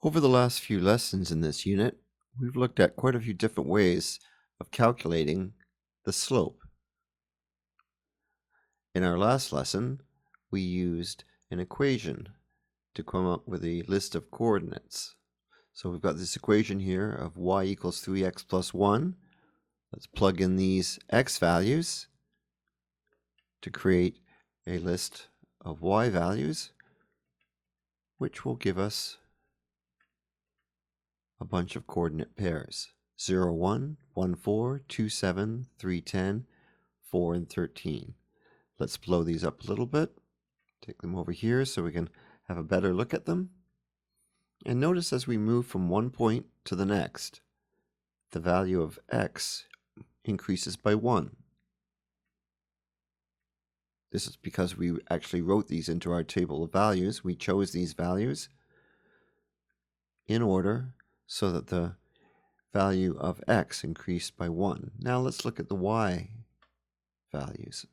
Over the last few lessons in this unit, we've looked at quite a few different ways of calculating the slope. In our last lesson, we used an equation to come up with a list of coordinates. So we've got this equation here of y equals 3x plus 1. Let's plug in these x values to create a list of y values, which will give us a bunch of coordinate pairs: 0, 1, 1, 4, 2, 7, 3, 10, 4, and 13. Let's blow these up a little bit. Take them over here so we can have a better look at them. And notice as we move from one point to the next, the value of x increases by 1. This is because we actually wrote these into our table of values. We chose these values in order so that the value of x increased by 1. Now let's look at the y values.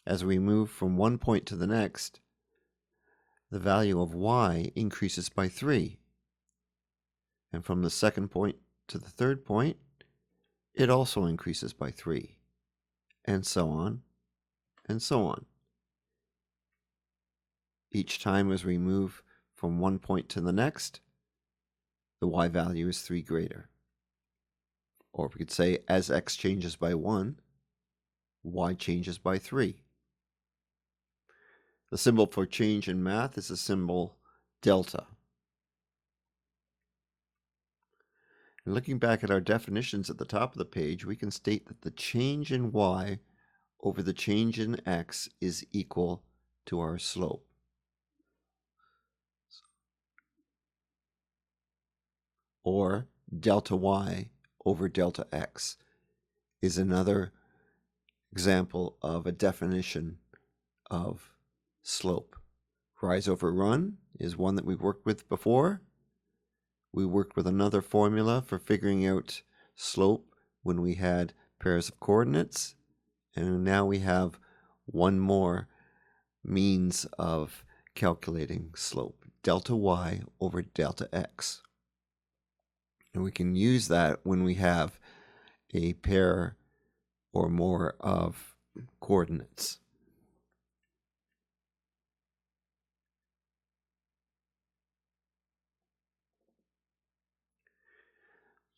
As we move from one point to the next, the value of y increases by 3. And from the second point to the third point, it also increases by 3. And so on, and so on. Each time as we move from one point to the next, the y value is 3 greater. Or we could say as x changes by 1, y changes by 3. The symbol for change in math is the symbol delta. And looking back at our definitions at the top of the page, we can state that the change in y over the change in x is equal to our slope. Or delta y over delta x is another example of a definition of slope. Rise over run is one that we've worked with before. We worked with another formula for figuring out slope when we had pairs of coordinates. And now we have one more means of calculating slope: delta y over delta x. And we can use that when we have a pair or more of coordinates.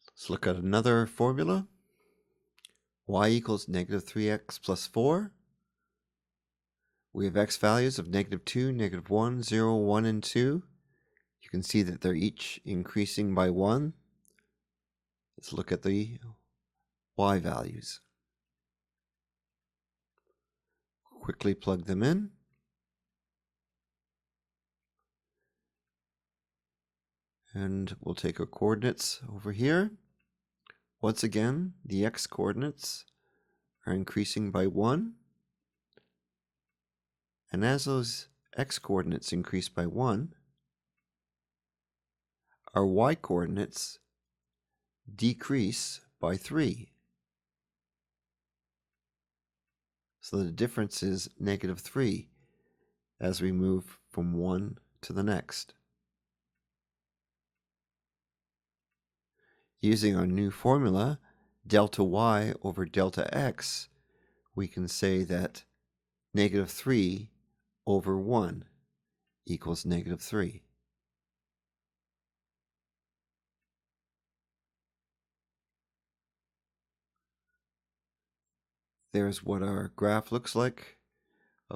Let's look at another formula. Y equals negative 3x plus 4. We have x values of negative 2, negative 1, 0, 1, and 2. You can see that they're each increasing by 1. Let's look at the y values. Quickly plug them in. And we'll take our coordinates over here. Once again, the x coordinates are increasing by 1. And as those x coordinates increase by 1, our y coordinates decrease by 3. So the difference is negative 3 as we move from one to the next. Using our new formula, delta y over delta x, we can say that negative 3 over 1 equals negative 3. There's what our graph looks like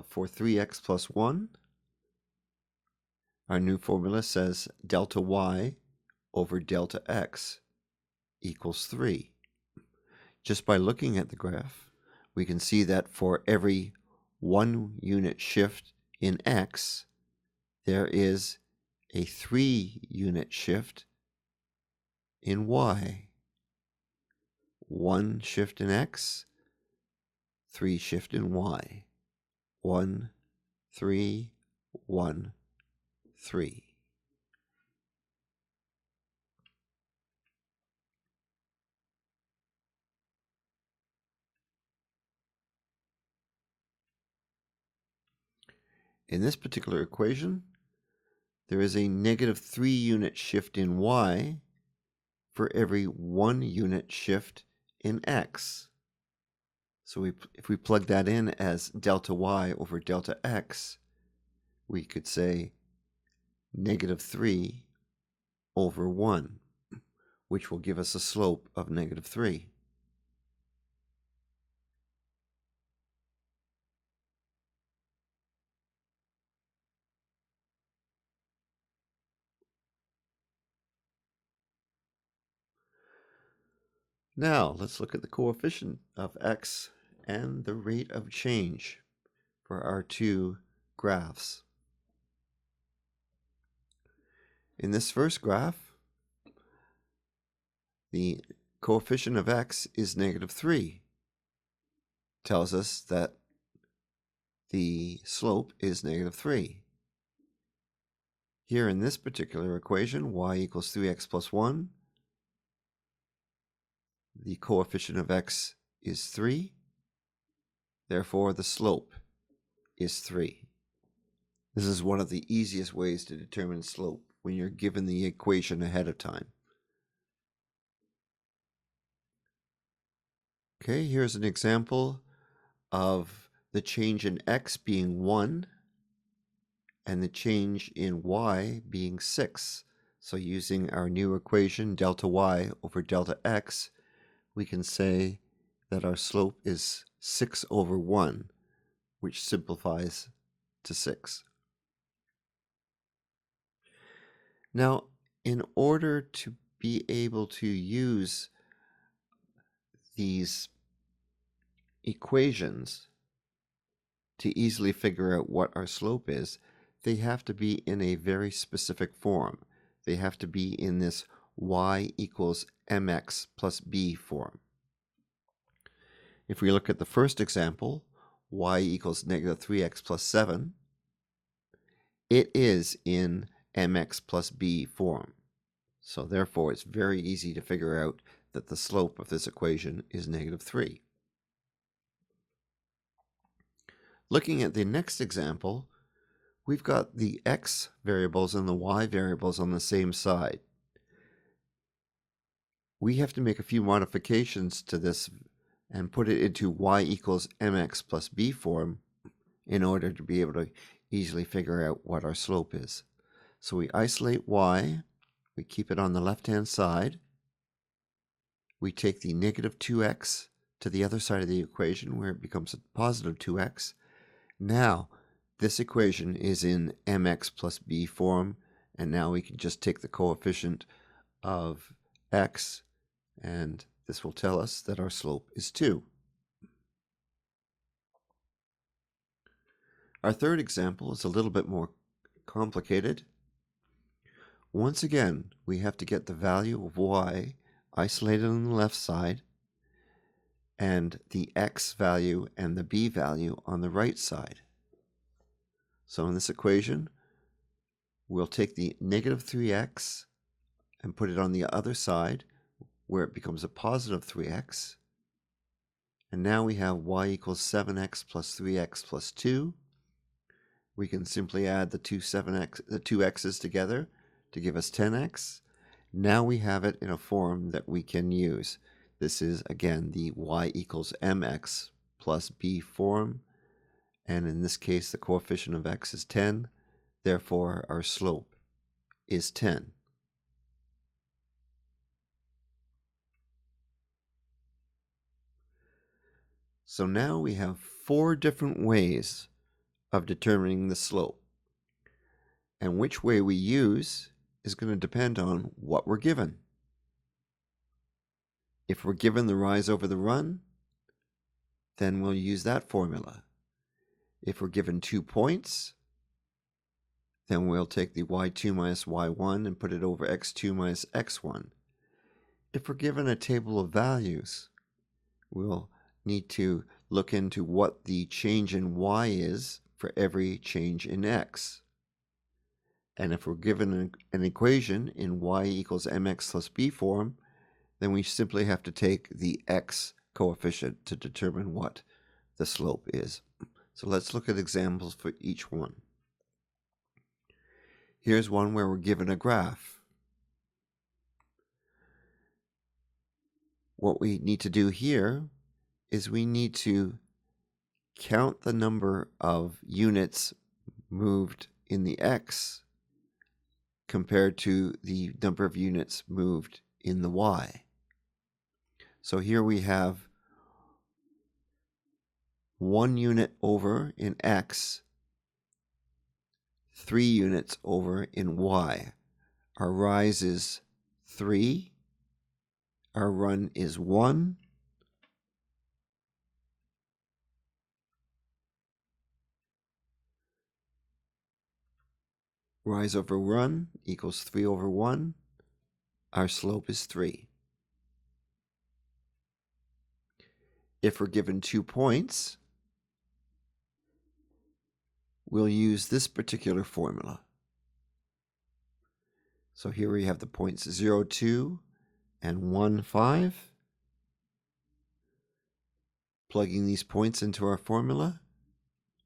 for 3x plus 1. Our new formula says delta y over delta x equals 3. Just by looking at the graph, we can see that for every 1 unit shift in x, there is a 3 unit shift in y. 1 shift in x, 3 shift in y. 1, 3, 1, 3. In this particular equation, there is a negative 3 unit shift in y for every 1 unit shift in x. So if we plug that in as delta y over delta x, we could say negative 3 over 1, which will give us a slope of negative 3. Now, let's look at the coefficient of x and the rate of change for our two graphs. In this first graph, the coefficient of x is negative 3. Tells us that the slope is negative 3. Here in this particular equation, y equals 3x plus 1, the coefficient of x is 3. Therefore, the slope is 3. This is one of the easiest ways to determine slope when you're given the equation ahead of time. Okay, here's an example of the change in x being 1 and the change in y being 6. So using our new equation, delta y over delta x, we can say that our slope is 6 over 1, which simplifies to 6. Now, in order to be able to use these equations to easily figure out what our slope is, they have to be in a very specific form. They have to be in this y equals mx plus b form. If we look at the first example, y equals negative 3x plus 7, it is in mx plus b form. So therefore, it's very easy to figure out that the slope of this equation is negative 3. Looking at the next example, we've got the x variables and the y variables on the same side. We have to make a few modifications to this and put it into y equals mx plus b form in order to be able to easily figure out what our slope is. So we isolate y, we keep it on the left-hand side, we take the negative 2x to the other side of the equation where it becomes a positive 2x. Now, this equation is in mx plus b form, and now we can just take the coefficient of x, and this will tell us that our slope is 2. Our third example is a little bit more complicated. Once again, we have to get the value of y isolated on the left side and the x value and the b value on the right side. So in this equation, we'll take the negative 3x and put it on the other side where it becomes a positive 3x. And now we have y equals 7x plus 3x plus 2. We can simply add the two x's together to give us 10x. Now we have it in a form that we can use. This is, again, the y equals mx plus b form. And in this case, the coefficient of x is 10. Therefore, our slope is 10. So now we have 4 different ways of determining the slope. And which way we use is going to depend on what we're given. If we're given the rise over the run, then we'll use that formula. If we're given 2 points, then we'll take the y2 minus y1 and put it over x2 minus x1. If we're given a table of values, we'll need to look into what the change in y is for every change in x. And if we're given an equation in y equals mx plus b form, then we simply have to take the x coefficient to determine what the slope is. So let's look at examples for each one. Here's one where we're given a graph. What we need to do here is we need to count the number of units moved in the x compared to the number of units moved in the y. So here we have 1 unit over in x, 3 units over in y. Our rise is 3, our run is 1, rise over run equals 3 over 1. Our slope is 3. If we're given 2 points, we'll use this particular formula. So here we have the points 0, 2, and 1, 5. Plugging these points into our formula,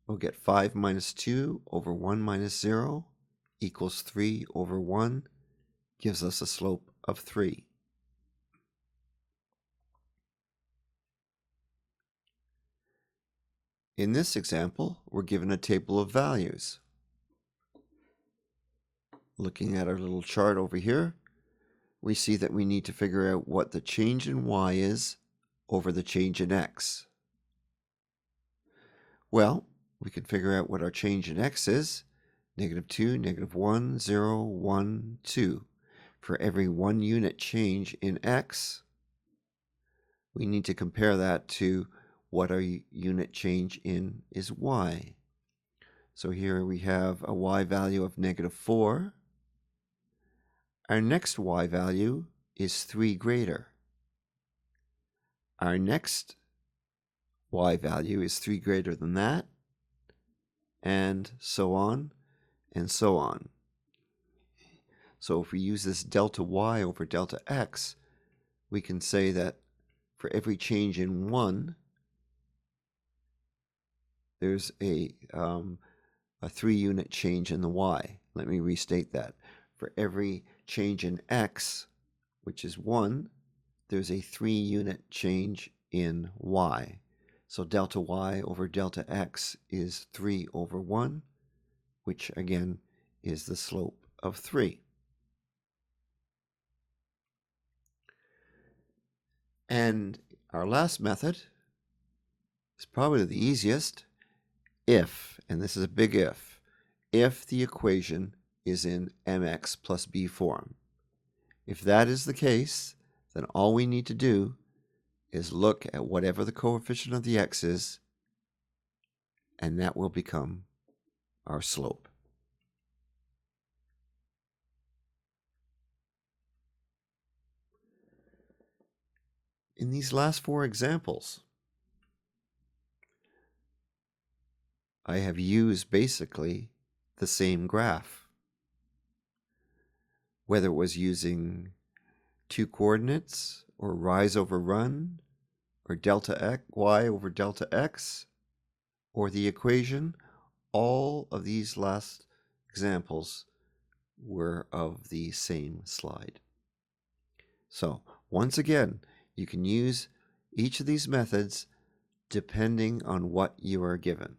we'll get 5 minus 2 over 1 minus 0 equals 3 over 1, gives us a slope of 3. In this example, we're given a table of values. Looking at our little chart over here, we see that we need to figure out what the change in y is over the change in x. Well, we can figure out what our change in x is. -2, -1, 0, 1, 2. For every 1 unit change in x, we need to compare that to what our unit change in is y. So here we have a y value of -4. Our next y value is 3 greater. Our next y value is 3 greater than that, and so on and so on. So if we use this delta y over delta x, we can say that for every change in 1, there's a 3-unit change in the y. Let me restate that. For every change in x, which is 1, there's a 3-unit change in y. So delta y over delta x is 3 over 1, which again is the slope of 3. And our last method is probably the easiest. If, and this is a big if the equation is in mx plus b form. If that is the case, then all we need to do is look at whatever the coefficient of the x is, and that will become our slope. In these last 4 examples, I have used basically the same graph. Whether it was using 2 coordinates, or rise over run, or delta x, y over delta x, or the equation, all of these last examples were of the same slide. So once again, you can use each of these methods depending on what you are given.